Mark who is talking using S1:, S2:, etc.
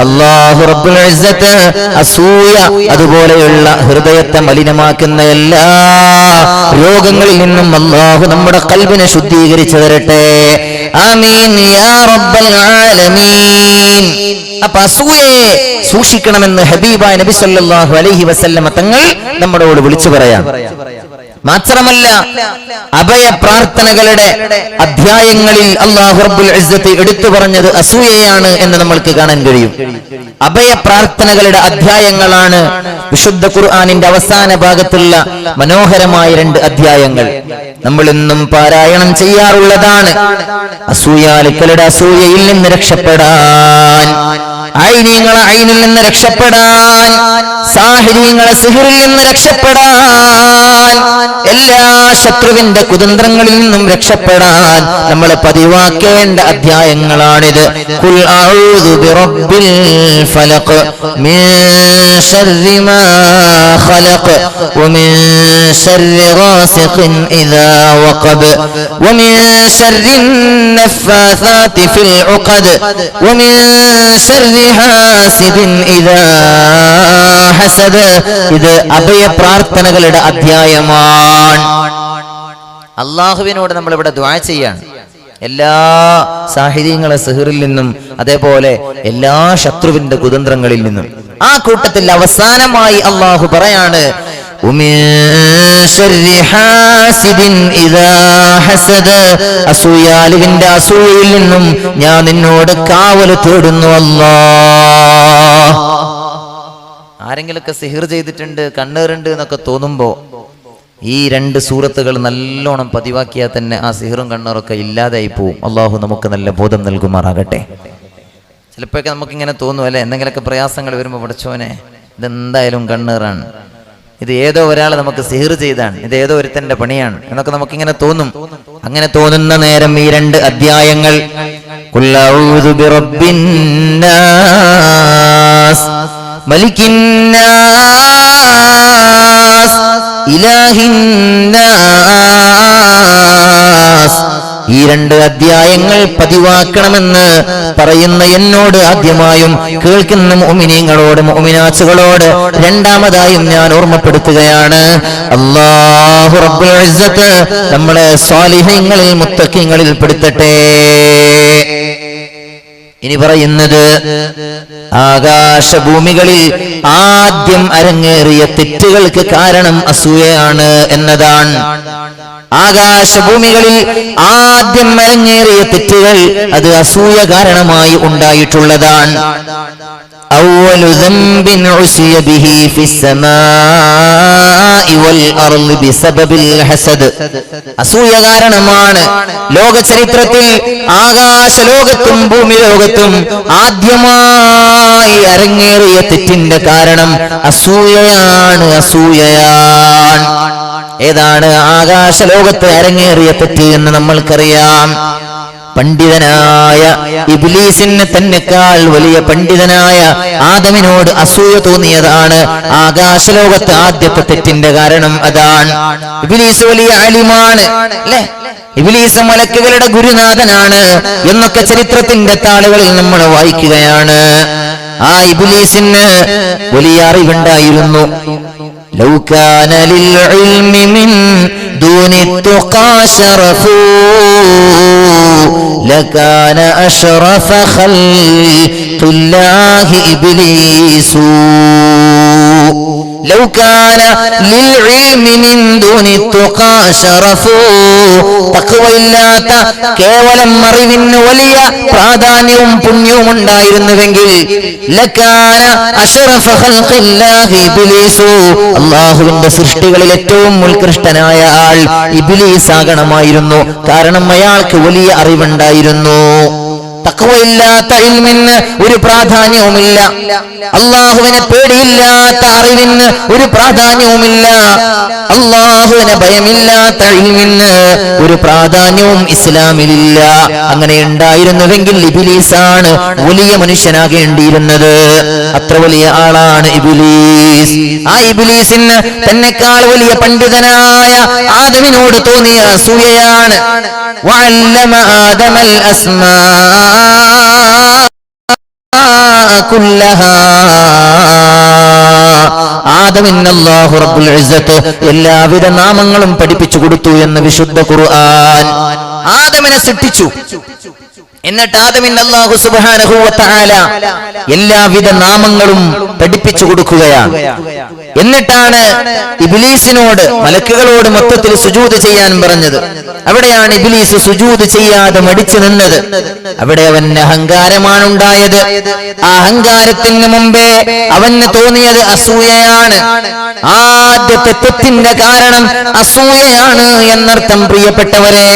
S1: അല്ലാഹു റബ്ബുൽ ഇസ്സത്ത് അസൂയ അതുപോലെയുള്ള ഹൃദയത്തെ മലിനമാക്കുന്ന എല്ലാ രോഗങ്ങളിൽ നിന്നും അല്ലാഹു നമ്മുടെ ഖൽബിനെ ശുദ്ധീകരിച്ചു തരട്ടെ. ആമീൻ യാ റബ്ബൽ ആലമീൻ. അപ്പോൾ അസൂയയെ സൂക്ഷിക്കണമെന്ന് ഹബീബായ നബി സല്ലല്ലാഹു അലൈഹി വസല്ലമ തങ്ങൾ നമ്മളോട് വിളിച്ചു പറയാം. മാത്രമല്ല അഭയ പ്രാർത്ഥനകളുടെ അധ്യായങ്ങളിൽ അല്ലാഹു റബ്ബുൽ ഇസ്സത്ത് എടുത്തു പറഞ്ഞത് അസൂയയാണ് എന്ന് നമ്മൾക്ക് കാണാൻ കഴിയും. അഭയ പ്രാർത്ഥനകളുടെ അധ്യായങ്ങളാണ് വിശുദ്ധ ഖുർആനിന്റെ അവസാന ഭാഗത്തുള്ള മനോഹരമായ 2 അധ്യായങ്ങൾ. നമ്മൾ എന്നും പാരായണം ചെയ്യാറുള്ളതാണ്. അസൂയാലുക്കളുടെ അസൂയയിൽ നിന്ന് രക്ഷപ്പെടാൻ, ഐനീങ്ങളെ ഐനിൽ നിന്ന് രക്ഷപ്പെടാൻ, സാഹിരീങ്ങളെ സിഹറിൽ നിന്ന് രക്ഷപ്പെടാൻ, എല്ലാ ശത്രുവിന്റെ കുതന്ത്രങ്ങളിൽ നിന്നും രക്ഷപ്പെടാൻ നമ്മൾ പതിവാക്കേണ്ട അധ്യായങ്ങളാണിത്. ഖുൽ അഊദു ബിറബ്ബിൽ ഫലഖ് മിൻ ശർരി മാ ഖലഖ് വമിൻ ശർരി ഗാസിഖിൻ ഇദാ വഖബ് വമിൻ ശർരി النفاثات في العقد ومن شر حاسد إذا حسد. ഇത് അഭയ പ്രാർത്ഥനകളുടെ അധ്യായമാണ്. അല്ലാഹുവിനോട് നമ്മൾ ഇവിടെ ദുആ ചെയ്യാണ് എല്ലാ സാഹിര്യങ്ങളെ സിഹറിൽ നിന്നും അതേപോലെ എല്ലാ ശത്രുവിന്റെ കുതന്ത്രങ്ങളിൽ നിന്നും. ആ കൂട്ടത്തിൽ അവസാനമായി അല്ലാഹു പറയാണ് അസൂയാലുവിന്റെ അസൂയയിൽ നിന്നും ഞാൻ നിന്നോട് കാവല് തേടുന്നു അല്ലാഹ്. ആരെങ്കിലൊക്കെ സിഹിർ ചെയ്തിട്ടുണ്ട്, കണ്ണേറുണ്ട് എന്നൊക്കെ തോന്നുമ്പോ ഈ 2 സൂറത്തുകൾ നല്ലോണം പതിവാക്കിയാൽ തന്നെ ആ സിഹിറും കണ്ണേറൊക്കെ ഇല്ലാതായി പോവും. അല്ലാഹു നമുക്ക് നല്ല ബോധം നൽകുമാറാകട്ടെ. ചിലപ്പോഴൊക്കെ നമുക്കിങ്ങനെ തോന്നും അല്ലെ, എന്തെങ്കിലുമൊക്കെ പ്രയാസങ്ങൾ വരുമ്പോൾ പഠിച്ചോനെ ഇതെന്തായാലും കണ്ണേറാണ്, ഇത് ഏതോ ഒരാൾ നമുക്ക് സിഹിർ ചെയ്താണ്, ഇത് ഏതോ ഒരുത്തന്റെ പണിയാണ് എന്നൊക്കെ നമുക്കിങ്ങനെ തോന്നും. അങ്ങനെ തോന്നുന്ന നേരം ഈ 2 അധ്യായങ്ങൾ ഖുൽ അഊദു ബിറബ്ബിൻ നാസ് മലിക്കിൻ നാസ് ഇലാഹിൻ നാസ്, ഈ 2 അധ്യായങ്ങൾ പതിവാക്കണമെന്ന് പറയുന്ന എന്നോട് ആദ്യമായും കേൾക്കുന്ന മുഅ്മിനീങ്ങളോട് മുഅ്മിനാത്തുകളോട് രണ്ടാമതായും ഞാൻ ഓർമ്മപ്പെടുത്തുകയാണ്. അല്ലാഹു റബ്ബുൽ ഇസ്സത്ത് നമ്മളെ സ്വാലിഹീങ്ങളിൽ മുത്തഖീങ്ങളിൽ പെടുത്തട്ടെ. ഇനി പറയുന്നത് ആകാശഭൂമികളിൽ ആദ്യം അരങ്ങേറിയ തെറ്റുകൾക്ക് കാരണം അസൂയയാണ് എന്നതാണ്. ആകാശഭൂമികളിൽ ആദ്യം അരങ്ങേറിയ തെറ്റുകൾ അത് അസൂയ കാരണമായി ഉണ്ടായിട്ടുള്ളതാണ്. അവ്വലു ദംബിൻ ഉസിയ ബിഹി ഫിസ്സമാഇ വൽ അർളി ബിസബബിൽ ഹസദ്. അസൂയ കാരണമാണ് ലോക ചരിത്രത്തിൽ ആകാശലോകത്തും ഭൂമി ലോകത്തും ആദ്യമായി അരങ്ങേറിയ തെറ്റിന്റെ കാരണം അസൂയയാണ്. അസൂയയാണ്. ഏതാണ് ആകാശലോകത്ത് അരങ്ങേറിയ തെറ്റ് എന്ന് നമ്മൾക്കറിയാം. പണ്ഡിതനായ ഇബ്ലീസിന് തന്നെക്കാൾ വലിയ പണ്ഡിതനായ ആദമിനോട് അസൂയ തോന്നിയതാണ് ആകാശലോകത്ത് ആദ്യത്തെ തെറ്റിന്റെ കാരണം. അതാണ് ഇബ്ലീസ് വലിയ ആലിമാണ് അല്ലേ, ഇബ്ലീസ് മലക്കുകളുടെ ഗുരുനാഥനാണ് എന്നൊക്കെ ചരിത്രത്തിന്റെ താളുകളിൽ നമ്മൾ വായിക്കുകയാണ്. ആ ഇബ്ലീസിന് വലിയ അറിവുണ്ടായിരുന്നു. لو كان للعلم من دون التقى شرف لكان أشرف خلق الله إبليس. لو كان للعلم من دون التقى شرف. തഖ്വയില്ലാത്ത കേവലം അറിവിന് വലിയ പ്രാധാന്യവും പുണ്യവും ഉണ്ടായിരുന്നുവെങ്കിൽ ലകാന അശ്റഫ ഖൽഖില്ലാഹി ഇബ്ലീസു, അല്ലാഹുവിന്റെ സൃഷ്ടികളിൽ ഏറ്റവും ഉത്കൃഷ്ടനായ ആൾ ഇബ്ലീസ് ആകണമായിരുന്നു. കാരണം അയാൾക്ക് വലിയ അറിവുണ്ടായിരുന്നു. തഖ്വയില്ലാത്ത ഇൽമിന് ഒരു പ്രാധാന്യവുമില്ല, അല്ലാഹുവിനെ പേടിയില്ലാത്ത അറിവിന് ഒരു പ്രാധാന്യവുമില്ല, അല്ലാഹുവിനെ ഭയമില്ലാത്ത ഇൽമിന് ഒരു പ്രാധാന്യവും ഇസ്ലാമിലില്ല. അങ്ങനെ ഉണ്ടായിരുന്നുവെങ്കിൽ ഇബ്ലീസാണ് വലിയ മനുഷ്യനാകേണ്ടിയിരുന്നത്. അത്ര വലിയ ആളാണ് ഇബ്ലീസ്. ആ ഇബ്ലീസിന് തന്നെക്കാൾ വലിയ പണ്ഡിതനായ ആദമിനോട് തോന്നിയ അസൂയയാണ്. വഅല്ലമ ആദമൽ അസ്മാ കുല്ലഹാ ആദമിന് അല്ലാഹു റബ്ബുൽ ഇസ്സത്ത് എല്ലാവിധ നാമങ്ങളും പഠിപ്പിച്ചു കൊടുത്തു എന്ന് വിശുദ്ധ ഖുർആൻ. ആദമിനെ സൃഷ്ടിച്ചു, എന്നിട്ട് ആദമിന് അല്ലാഹു സുബ്ഹാനഹു വ തആല എല്ലാവിധ നാമങ്ങളും പഠിപ്പിച്ചു കൊടുക്കുകയാണ്. എന്നിട്ടാണ് ഇബ്ലീസിനോട്, മലക്കുകളോട് മൊത്തത്തിൽ സുജൂദ് ചെയ്യാൻ പറഞ്ഞത്. അവിടെയാണ് ഇബ്ലീസ് സുജൂദ് ചെയ്യാതെ മടിച്ചു നിന്നത്. അവിടെ അവന് അഹങ്കാരമാണ് ഉണ്ടായത്. ആ അഹങ്കാരത്തിന് മുമ്പേ അവന് തോന്നിയത് അസൂയയാണ്. ആദ്യത്തെ തെറ്റിന്റെ കാരണം അസൂയയാണ് എന്നർത്ഥം പ്രിയപ്പെട്ടവരെ.